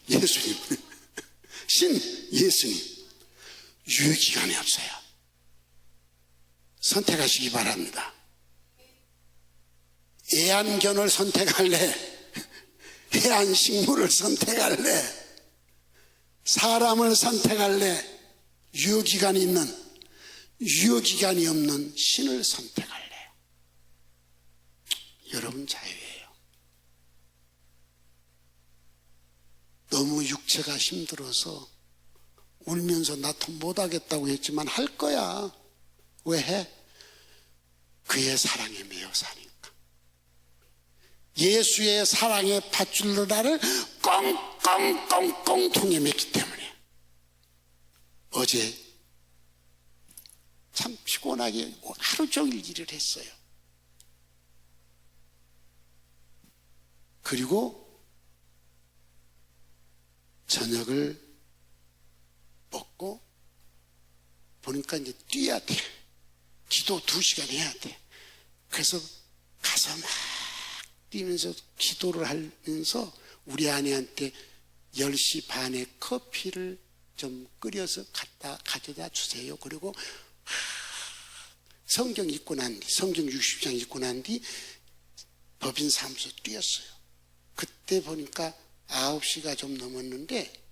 [SPEAKER 1] 예수님. 예수님. 유효기간이 없어요. 선택하시기 바랍니다. 애완견을 선택할래? 애완식물을 선택할래? 사람을 선택할래? 유효기간이 있는, 유효기간이 없는 신을 선택할래? 여러분 자유예요. 너무 육체가 힘들어서 울면서 나 돈 못하겠다고 했지만 할 거야. 왜 해? 그의 사랑에 매여 사니까. 예수의 사랑의 밧줄로 나를 꽁꽁꽁꽁 통에 맸기 때문에. 어제 참 피곤하게 하루 종일 일을 했어요. 그리고 저녁을 먹고 보니까 이제 뛰어야 돼. 기도 2시간 해야 돼. 그래서 가서 막 뛰면서 기도를 하면서 우리 아내한테 10시 반에 커피를 좀 끓여서 가져다 주세요. 그리고 성경 읽고 난 뒤, 성경 60장 읽고 난 뒤 법인 사무소 뛰었어요. 그때 보니까 9시가 좀 넘었는데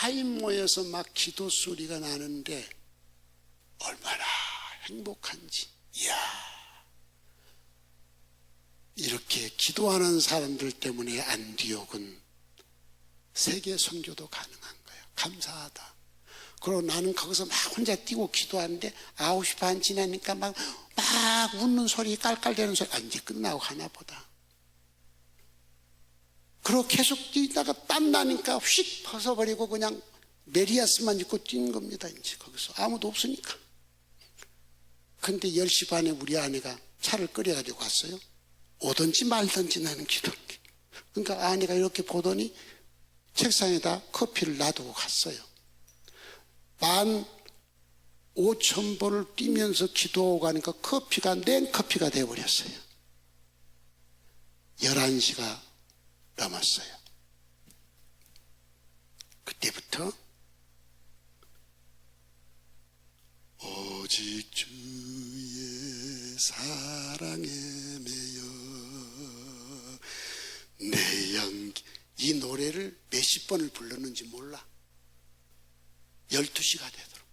[SPEAKER 1] 하인 모여서 막 기도 소리가 나는데 얼마나 행복한지. 이야, 이렇게 기도하는 사람들 때문에 안디옥은 세계 선교도 가능한 거예요. 감사하다. 그리고 나는 거기서 막 혼자 뛰고 기도하는데 9시 반 지나니까 막 웃는 소리, 깔깔대는 소리. 이제 끝나고 가나 보다. 그리고 계속 뛰다가 땀 나니까 휙 벗어버리고 그냥 메리아스만 입고 뛴 겁니다. 이제 거기서 아무도 없으니까. 근데 10시 반에 우리 아내가 차를 끓여가지고 갔어요. 오든지 말든지 나는 기도할게. 그러니까 아내가 이렇게 보더니 책상에다 커피를 놔두고 갔어요. 15,000번을 뛰면서 기도하고 가니까 커피가 냉커피가 되어버렸어요. 11시가 넘었어요. 그때부터 오직 주의 사랑에 매여 내 연기, 이 노래를 몇십 번을 불렀는지 몰라. 12시가 되도록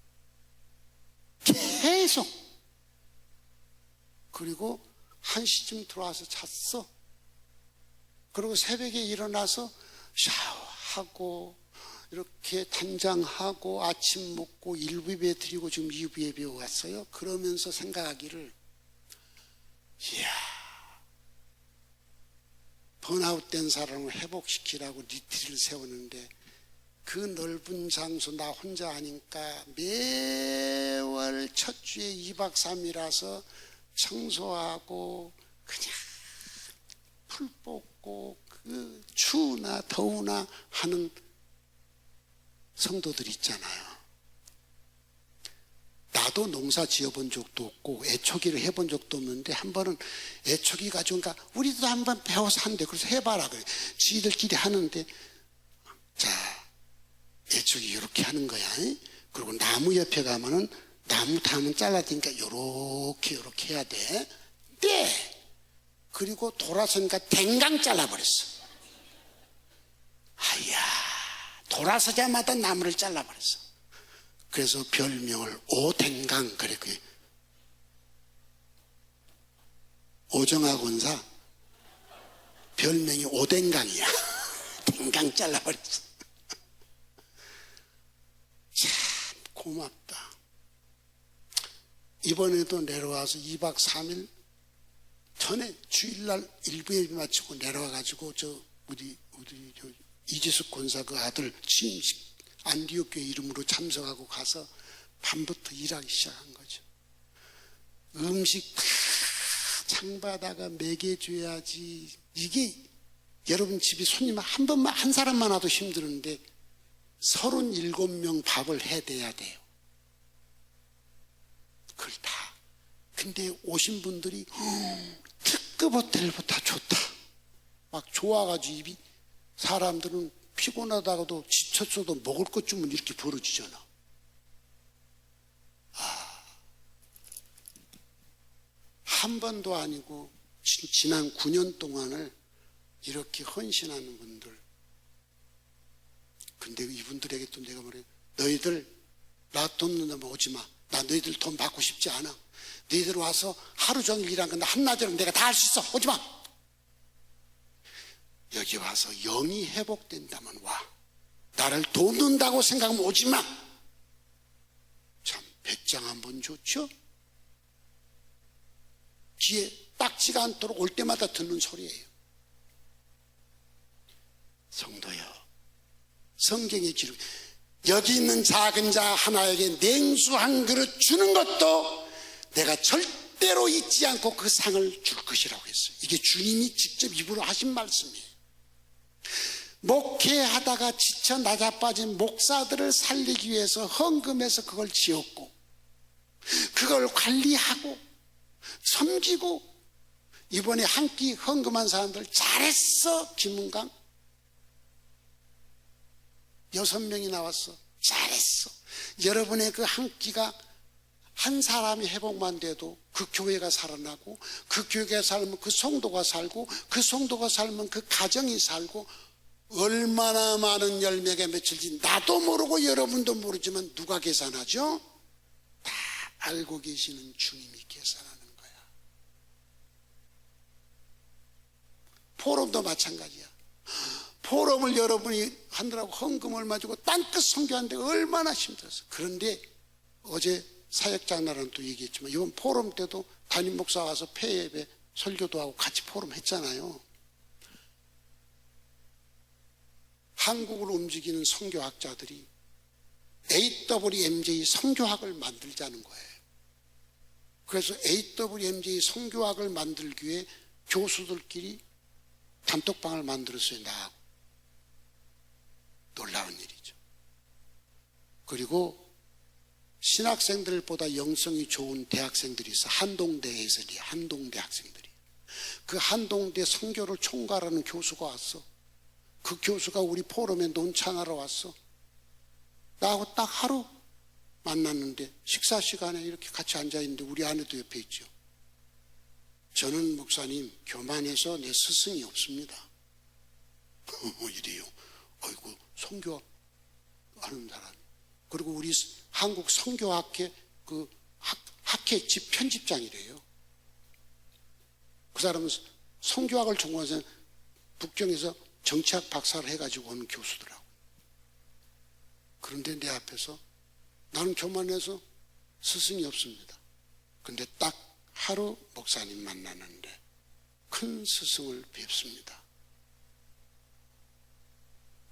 [SPEAKER 1] 계속. 그리고 1시쯤 들어와서 잤어. 그리고 새벽에 일어나서 샤워하고 이렇게 단장하고 아침 먹고 1부 예배 드리고 지금 2부 예배 왔어요. 그러면서 생각하기를 이야, 번아웃된 사람을 회복시키라고 리트를 세우는데 그 넓은 장소 나 혼자 하니까 매월 첫 주에 2박 3일이라서 청소하고 그냥 풀 뽑고 그 추우나 더우나 하는 성도들 있잖아요. 나도 농사 지어본 적도 없고 애초기를 해본 적도 없는데 한 번은 애초기 가지고 그러니까 우리도 한번 배워서 한대. 그래서 해봐라 그래. 지들끼리 하는데 자 애초기 이렇게 하는 거야. 그리고 나무 옆에 가면은 나무 담은 잘라지니까 요렇게 해야 돼. 네. 그리고 돌아서니까 댕강 잘라버렸어. 아야, 돌아서자마자 나무를 잘라버렸어. 그래서 별명을 오댕강, 그래, 그 오정아 권사 별명이 오댕강이야. 댕강 잘라버렸어. 참 고맙다. 이번에도 내려와서 2박 3일 전에 주일날 일부 예배 마치고 내려와가지고 우리 이지숙 권사 그 아들 취임식 안디옥 교회 이름으로 참석하고 가서 밤부터 일하기 시작한 거죠. 음식 다 창받아가 먹여줘야지. 이게 여러분 집에 손님 한 사람만 와도 힘드는데 37명 밥을 해대야 돼요. 그걸 다. 근데 오신 분들이 특급 호텔보다 좋다. 막 좋아가지고 입이 사람들은 피곤하다가도 지쳤어도 먹을 것 주면 이렇게 벌어지잖아. 한 번도 아니고 지난 9년 동안을 이렇게 헌신하는 분들. 근데 이분들에게 또 내가 말해, 너희들 나 돈 넣으면 오지 마. 나 너희들 돈 받고 싶지 않아. 너희들 와서 하루 종일 일한 건데 한나절은 내가 다 할 수 있어. 오지 마. 여기 와서 영이 회복된다면 와. 나를 돕는다고 생각하면 오지 마. 참 배짱 한번 좋죠? 귀에 딱지가 않도록 올 때마다 듣는 소리예요. 성도여, 성경의 기록, 여기 있는 작은 자 하나에게 냉수 한 그릇 주는 것도 내가 절대로 잊지 않고 그 상을 줄 것이라고 했어요. 이게 주님이 직접 입으로 하신 말씀이에요. 목회하다가 지쳐 낮아빠진 목사들을 살리기 위해서 헌금해서 그걸 지었고, 그걸 관리하고 섬기고, 이번에 한 끼 헌금한 사람들 잘했어. 김은강 6명이 나왔어. 잘했어. 여러분의 그 한 끼가 한 사람이 회복만 돼도 그 교회가 살아나고, 그 교회가 살면 그 성도가 살고, 그 성도가 살면 그 가정이 살고, 얼마나 많은 열매가 맺힐지 나도 모르고 여러분도 모르지만 누가 계산하죠? 다 알고 계시는 주님이 계산하는 거야. 포럼도 마찬가지야. 포럼을 여러분이 하느라고 헌금 얼마 주고 땅끝 선교하는데 얼마나 힘들었어. 그런데 어제 사역장날은 또 얘기했지만 이번 포럼 때도 담임 목사 와서 폐예배 설교도 하고 같이 포럼 했잖아요. 한국을 움직이는 선교학자들이 AWMJ 선교학을 만들자는 거예요. 그래서 AWMJ 선교학을 만들기 위해 교수들끼리 단톡방을 만들었어요. 나하고. 놀라운 일이죠. 그리고 신학생들보다 영성이 좋은 대학생들이 있어. 한동대에서 한동대 학생들이. 그 한동대 선교를 총괄하는 교수가 왔어. 그 교수가 우리 포럼에 논창하러 왔어. 나하고 딱 하루 만났는데 식사 시간에 이렇게 같이 앉아있는데 우리 아내도 옆에 있죠. 저는 목사님 교만해서 내 스승이 없습니다. 이래요. 어이구 선교하는 사람. 그리고 우리 한국 선교학회 그 학회 집 편집장이래요. 그 사람은 선교학을 전공해서 북경에서 정치학 박사를 해가지고 오는 교수더라고. 그런데 내 앞에서 나는 교만해서 스승이 없습니다. 근데 딱 하루 목사님 만나는데 큰 스승을 뵙습니다.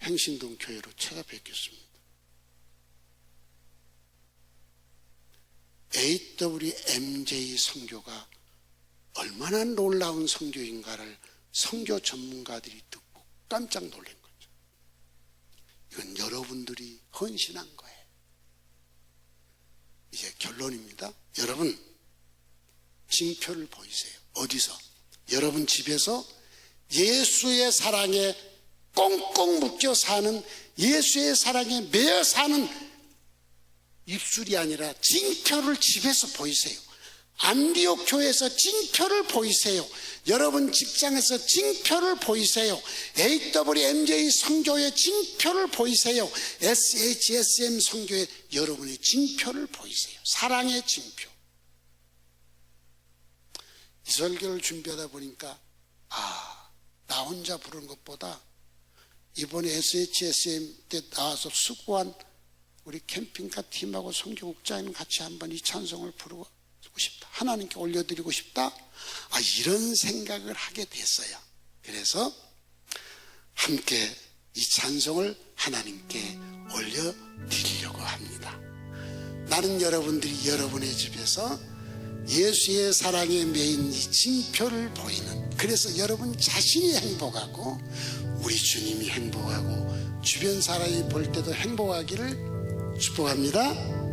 [SPEAKER 1] 행신동 교회로 찾아뵙겠습니다. AWMJ 선교가 얼마나 놀라운 선교인가를 선교 전문가들이 듣고 깜짝 놀란 거죠. 이건 여러분들이 헌신한 거예요. 이제 결론입니다. 여러분, 징표를 보이세요. 어디서? 여러분 집에서 예수의 사랑에 꽁꽁 묶여 사는, 예수의 사랑에 매여 사는 입술이 아니라 징표를 집에서 보이세요. 안디옥 교회에서 징표를 보이세요. 여러분 직장에서 징표를 보이세요. AWMJ 선교의 징표를 보이세요. SHSM 선교의 여러분의 징표를 보이세요. 사랑의 징표. 이 설교를 준비하다 보니까 나 혼자 부르는 것보다 이번에 SHSM 때 나와서 수고한 우리 캠핑카 팀하고 선교국장님 같이 한번 이 찬송을 부르고 싶다. 하나님께 올려드리고 싶다. 이런 생각을 하게 됐어요. 그래서 함께 이 찬송을 하나님께 올려드리려고 합니다. 나는 여러분들이 여러분의 집에서 예수의 사랑에 매인 이 징표를 보이는, 그래서 여러분 자신이 행복하고 우리 주님이 행복하고 주변 사람이 볼 때도 행복하기를 축복합니다.